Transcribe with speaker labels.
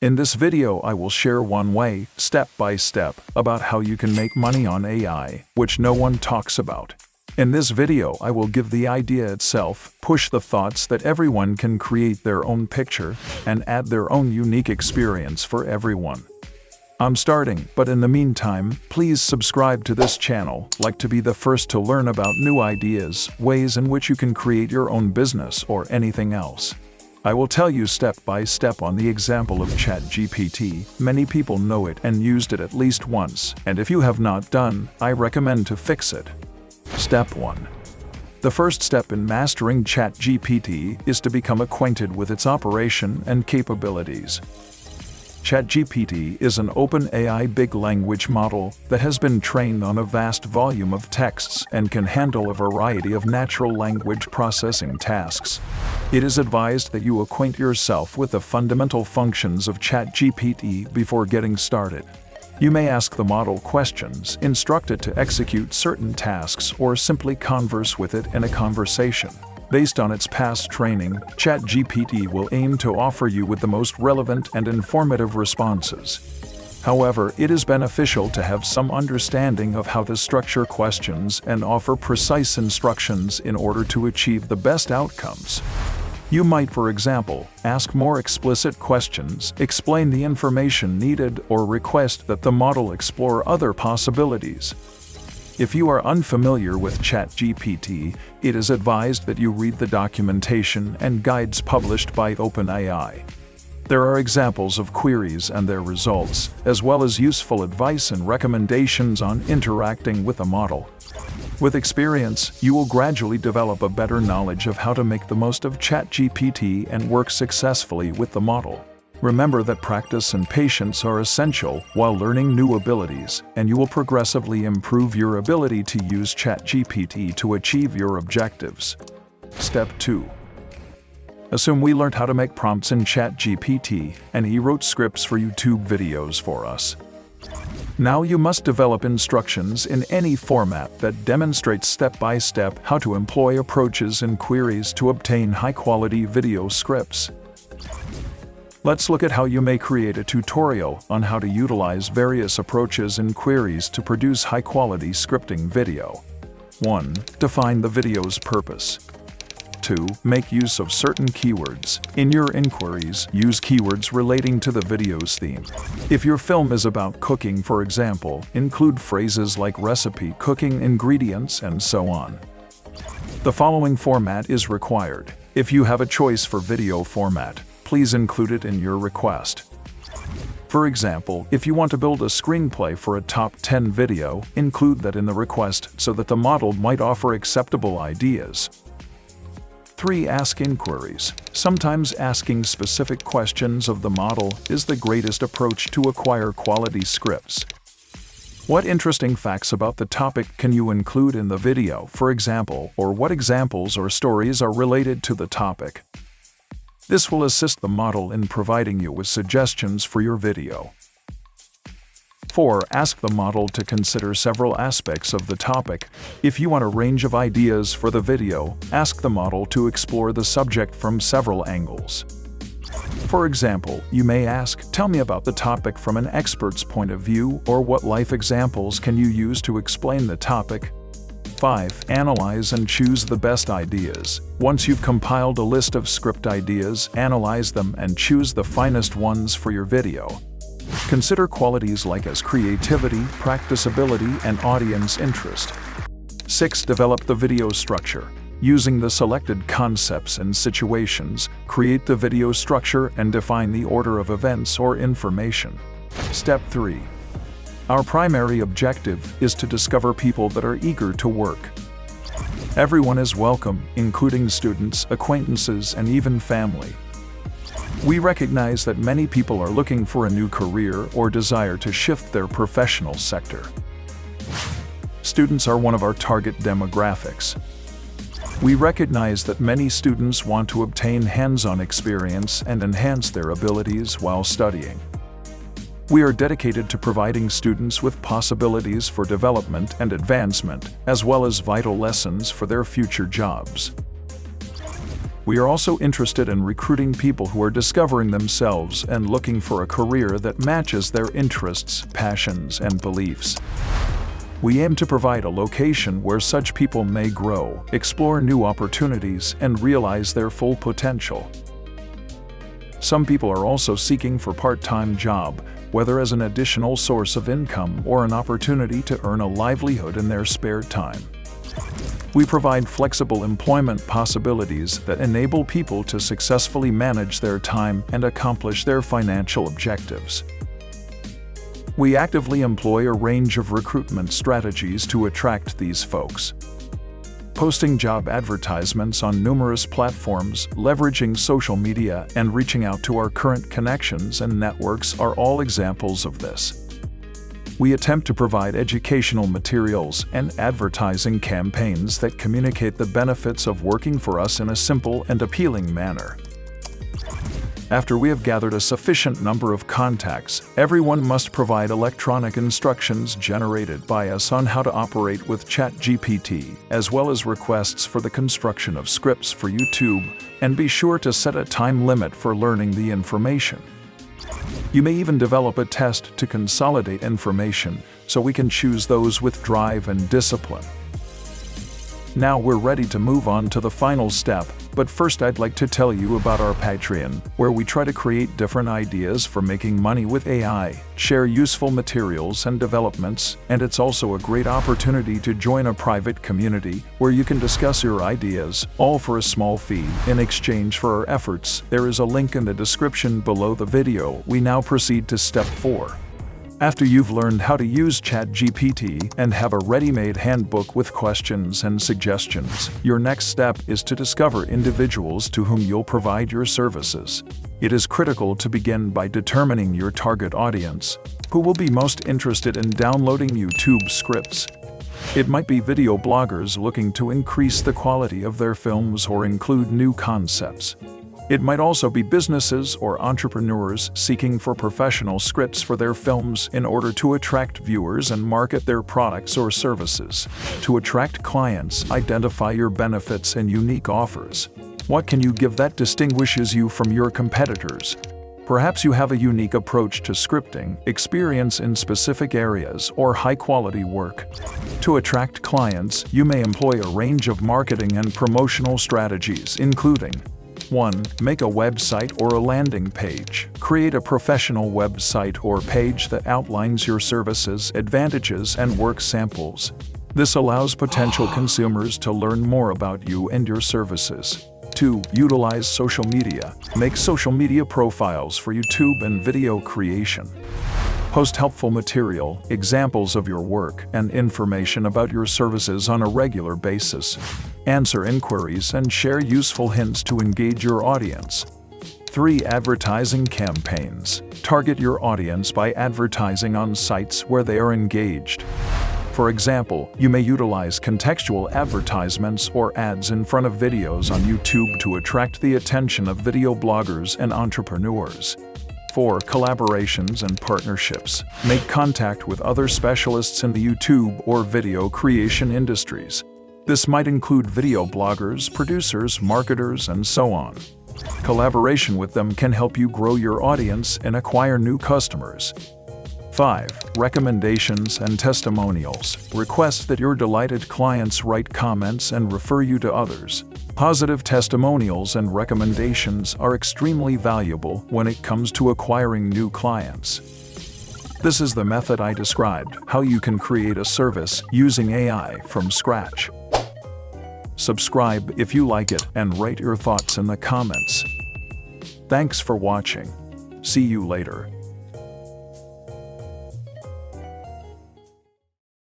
Speaker 1: In this video I will share one way, step by step, about how you can make money on AI, which no one talks about. In this video I will give the idea itself, push the thoughts that everyone can create their own picture, and add their own unique experience for everyone. I'm starting, but in the meantime, please subscribe to this channel, like to be the first to learn about new ideas, ways in which you can create your own business or anything else. I will tell you step by step on the example of ChatGPT. Many people know it and used it at least once, and if you have not done, I recommend to fix it. Step 1. The first step in mastering ChatGPT is to become acquainted with its operation and capabilities. ChatGPT is an open AI big language model that has been trained on a vast volume of texts and can handle a variety of natural language processing tasks. It is advised that you acquaint yourself with the fundamental functions of ChatGPT before getting started. You may ask the model questions, instruct it to execute certain tasks, or simply converse with it in a conversation. Based on its past training, ChatGPT will aim to offer you with the most relevant and informative responses. However, it is beneficial to have some understanding of how to structure questions and offer precise instructions in order to achieve the best outcomes. You might, for example, ask more explicit questions, explain the information needed, or request that the model explore other possibilities. If you are unfamiliar with ChatGPT, it is advised that you read the documentation and guides published by OpenAI. There are examples of queries and their results, as well as useful advice and recommendations on interacting with the model. With experience, you will gradually develop a better knowledge of how to make the most of ChatGPT and work successfully with the model. Remember that practice and patience are essential while learning new abilities, and you will progressively improve your ability to use ChatGPT to achieve your objectives. Step 2. Assume we learned how to make prompts in ChatGPT, and he wrote scripts for YouTube videos for us. Now you must develop instructions in any format that demonstrates step by step how to employ approaches and queries to obtain high-quality video scripts. Let's look at how you may create a tutorial on how to utilize various approaches and queries to produce high-quality scripting video. 1. Define the video's purpose. 2. Make use of certain keywords. In your inquiries, use keywords relating to the video's theme. If your film is about cooking, for example, include phrases like recipe, cooking ingredients, and so on. The following format is required. If you have a choice for video format, please include it in your request. For example, if you want to build a screenplay for a top 10 video, include that in the request so that the model might offer acceptable ideas. 3. Ask inquiries. Sometimes asking specific questions of the model is the greatest approach to acquire quality scripts. What interesting facts about the topic can you include in the video, for example, or what examples or stories are related to the topic? This will assist the model in providing you with suggestions for your video. 4. Ask the model to consider several aspects of the topic. If you want a range of ideas for the video, ask the model to explore the subject from several angles. For example, you may ask, "Tell me about the topic from an expert's point of view," or "What life examples can you use to explain the topic?" 5. Analyze and choose the best ideas. Once you've compiled a list of script ideas, analyze them and choose the finest ones for your video. Consider qualities like as creativity, practicability, and audience interest. 6. Develop the video structure. Using the selected concepts and situations, create the video structure and define the order of events or information. Step 3. Our primary objective is to discover people that are eager to work. Everyone is welcome, including students, acquaintances, and even family. We recognize that many people are looking for a new career or desire to shift their professional sector. Students are one of our target demographics. We recognize that many students want to obtain hands-on experience and enhance their abilities while studying. We are dedicated to providing students with possibilities for development and advancement, as well as vital lessons for their future jobs. We are also interested in recruiting people who are discovering themselves and looking for a career that matches their interests, passions, and beliefs. We aim to provide a location where such people may grow, explore new opportunities, and realize their full potential. Some people are also seeking for a part-time job, whether as an additional source of income or an opportunity to earn a livelihood in their spare time. We provide flexible employment possibilities that enable people to successfully manage their time and accomplish their financial objectives. We actively employ a range of recruitment strategies to attract these folks. Posting job advertisements on numerous platforms, leveraging social media, and reaching out to our current connections and networks are all examples of this. We attempt to provide educational materials and advertising campaigns that communicate the benefits of working for us in a simple and appealing manner. After we have gathered a sufficient number of contacts, everyone must provide electronic instructions generated by us on how to operate with chatgpt, as well as requests for the construction of scripts for YouTube, and be sure to set a time limit for learning the information. You may even develop a test to consolidate information, so we can choose those with drive and discipline. Now we're ready to move on to the final step, but first I'd like to tell you about our Patreon, where we try to create different ideas for making money with AI, share useful materials and developments, and it's also a great opportunity to join a private community where you can discuss your ideas, all for a small fee. In exchange for our efforts, there is a link in the description below the video. We now proceed to step 4. After you've learned how to use ChatGPT and have a ready-made handbook with questions and suggestions, your next step is to discover individuals to whom you'll provide your services. It is critical to begin by determining your target audience, who will be most interested in downloading YouTube scripts. It might be video bloggers looking to increase the quality of their films or include new concepts. It might also be businesses or entrepreneurs seeking for professional scripts for their films in order to attract viewers and market their products or services. To attract clients, identify your benefits and unique offers. What can you give that distinguishes you from your competitors? Perhaps you have a unique approach to scripting, experience in specific areas, or high-quality work. To attract clients, you may employ a range of marketing and promotional strategies, including 1. Make a website or a landing page. Create a professional website or page that outlines your services, advantages, and work samples. This allows potential consumers to learn more about you and your services. 2. Utilize social media. Make social media profiles for YouTube and video creation. Post helpful material, examples of your work, and information about your services on a regular basis. Answer inquiries and share useful hints to engage your audience. 3. Advertising campaigns. Target your audience by advertising on sites where they are engaged. For example, you may utilize contextual advertisements or ads in front of videos on YouTube to attract the attention of video bloggers and entrepreneurs. 4. Collaborations and partnerships. Make contact with other specialists in the YouTube or video creation industries. This might include video bloggers, producers, marketers, and so on. Collaboration with them can help you grow your audience and acquire new customers. 5. Recommendations and testimonials. Request that your delighted clients write comments and refer you to others. Positive testimonials and recommendations are extremely valuable when it comes to acquiring new clients. This is the method I described, how you can create a service using AI from scratch. Subscribe if you like it and write your thoughts in the comments. Thanks for watching. See you later.